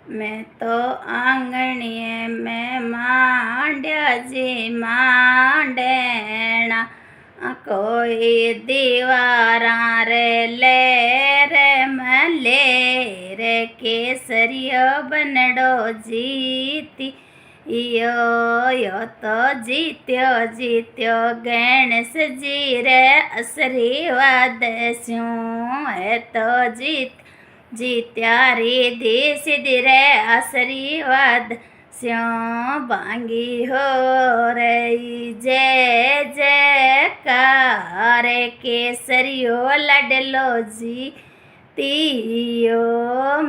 मैं तो आंगणीए में मांड्या जी मांडेना कोई दीवारा रे ले रे मले रे केसरियो बनडो जीती यो यो तो जीत्यो जीत्यो गणेश जी रे आशीर्वाद स्यूं है तो जीत्या रिधी सिद्धि रे आशीर्वाद स्यों बांगी हो रही जय जयकार केसरियो लडलो जीतियो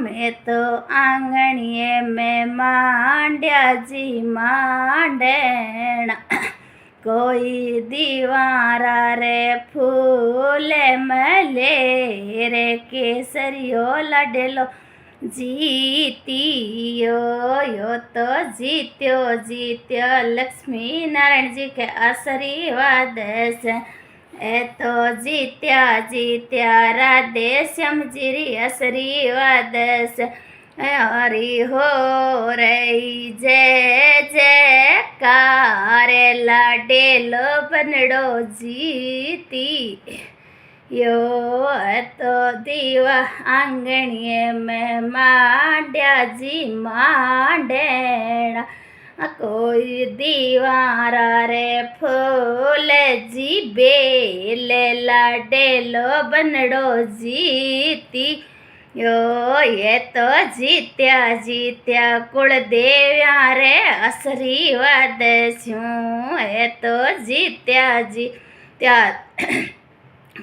मैं तो आंगणीए में मांड्या जी मांडेना कोई दीवारा रे फूल मले रे केसरियो लडलो जीतियो यो तो जीत्यो जीत्यो लक्ष्मी नारायण जी के आशीर्वाद से ए तो जीत्या जीत्या राधे श्याम जी री आशीर्वाद से हरि हो रही जय जयकार लाडेलो बनडो जीती यो तो दीवा आंगणीए में मांड्या जी मांडेना कोई दीवारा रे फूल जी बेल लाडेलो बनडो जीती यो ये तो जीत्या जीत्या कुलदेव्या रे आशीर्वाद स्यूं ये तो जीत्या जीत्या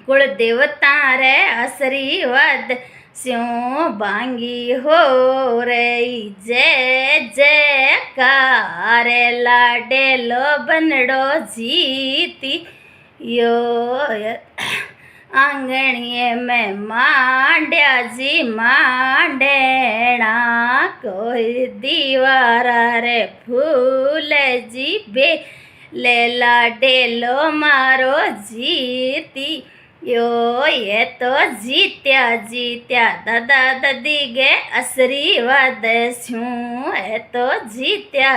कुलदेवता रे आशीर्वाद स्यों बांगी हो रही जय जयकार लाडेलो बनडो जीती यो आंगणीए में मांड्या जी मांडेना कोई दीवारा रे फूल जी बे ले लाडेलो मारो जीती यो ये तो जीत्या जीत्या दादा दादी गे आशीर्वाद स्यूं ये तो जीत्या